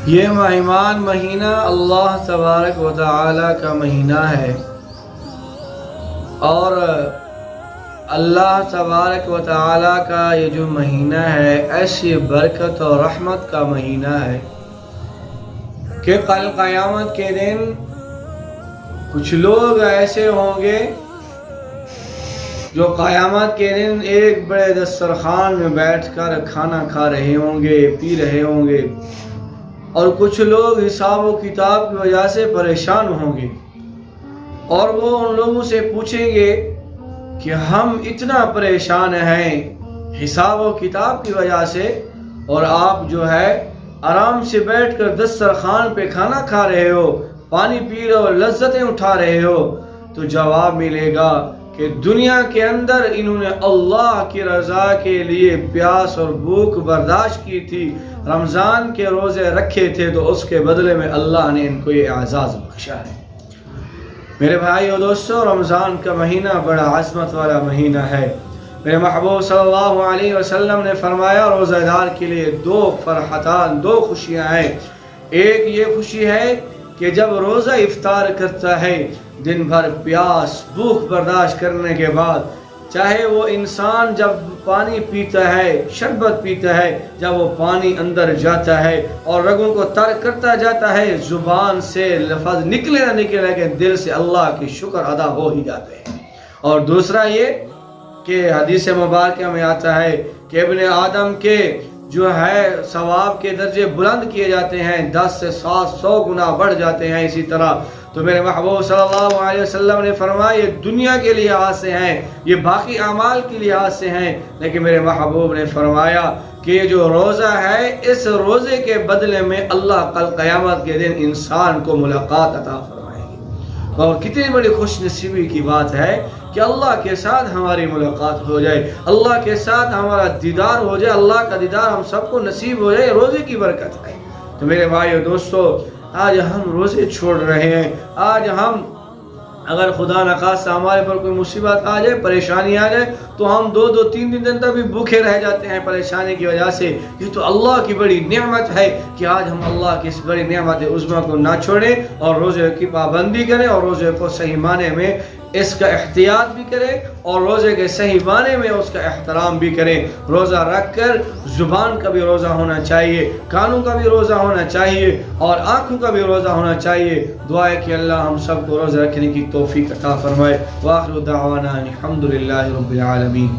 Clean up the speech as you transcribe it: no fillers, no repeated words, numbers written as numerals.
یہ ماہمان مہینہ اللہ تبارک و تعالی کا مہینہ ہے، اور اللہ تبارک و تعالی کا یہ جو مہینہ ہے ایسی برکت اور رحمت کا مہینہ ہے کہ کل قیامت کے دن کچھ لوگ ایسے ہوں گے جو قیامت کے دن ایک بڑے دسترخوان میں بیٹھ کر کھانا کھا رہے ہوں گے، پی رہے ہوں گے، اور کچھ لوگ حساب و کتاب کی وجہ سے پریشان ہوں گے، اور وہ ان لوگوں سے پوچھیں گے کہ ہم اتنا پریشان ہیں حساب و کتاب کی وجہ سے، اور آپ جو ہے آرام سے بیٹھ کر دسترخوان پہ کھانا کھا رہے ہو، پانی پی رہے ہو، لذتیں اٹھا رہے ہو۔ تو جواب ملے گا کہ دنیا کے اندر انہوں نے اللہ کی رضا کے لیے پیاس اور بھوک برداشت کی تھی، رمضان کے روزے رکھے تھے، تو اس کے بدلے میں اللہ نے ان کو یہ اعزاز بخشا ہے۔ میرے بھائی اور دوستو، رمضان کا مہینہ بڑا عظمت والا مہینہ ہے۔ میرے محبوب صلی اللہ علیہ وسلم نے فرمایا روزہ دار کے لیے دو فرحتان، دو خوشیاں ہیں۔ ایک یہ خوشی ہے کہ جب روزہ افطار کرتا ہے، دن بھر پیاس بھوک برداشت کرنے کے بعد، چاہے وہ انسان جب پانی پیتا ہے، شربت پیتا ہے، جب وہ پانی اندر جاتا ہے اور رگوں کو تر کرتا جاتا ہے، زبان سے لفظ نکلے نہ نکلے لیکن دل سے اللہ کی شکر ادا ہو ہی جاتے ہیں۔ اور دوسرا یہ کہ حدیث مبارکہ میں آتا ہے کہ ابن آدم کے جو ہے ثواب کے درجے بلند کیے جاتے ہیں، 10 سے 700 گنا بڑھ جاتے ہیں۔ اسی طرح تو میرے محبوب صلی اللہ علیہ وسلم نے فرمایا یہ دنیا کے لحاظ سے ہیں، یہ باقی اعمال کے لحاظ سے ہیں، لیکن میرے محبوب نے فرمایا کہ یہ جو روزہ ہے اس روزے کے بدلے میں اللہ کل قیامت کے دن انسان کو ملاقات عطا فرمائے گی۔ اور کتنی بڑی خوش نصیبی کی بات ہے کہ اللہ کے ساتھ ہماری ملاقات ہو جائے، اللہ کے ساتھ ہمارا دیدار ہو جائے، اللہ کا دیدار ہم سب کو نصیب ہو جائے، روزے کی برکت ہے۔ تو میرے بھائی اور دوستو، آج ہم روزے چھوڑ رہے ہیں، آج ہم اگر خدا نخواستہ ہمارے پر کوئی مصیبت آ جائے، پریشانی آ جائے، تو ہم 2-3 دن تک بھی بھوکے رہ جاتے ہیں پریشانی کی وجہ سے۔ یہ تو اللہ کی بڑی نعمت ہے کہ آج ہم اللہ کی اس بڑی نعمت عظمیٰ کو نہ چھوڑیں اور روزے کی پابندی کریں، اور روزے کو صحیح معنی میں اس کا احتیاط بھی کریں، اور روزے کے صحیح معنی میں اس کا احترام بھی کریں۔ روزہ رکھ کر زبان کا بھی روزہ ہونا چاہیے، کانوں کا بھی روزہ ہونا چاہیے، اور آنکھوں کا بھی روزہ ہونا چاہیے۔ دعا ہے کہ اللہ ہم سب کو روزہ رکھنے کی توفیق عطا فرمائے۔ وآخر دعوانا الحمدللہ رب العالمین۔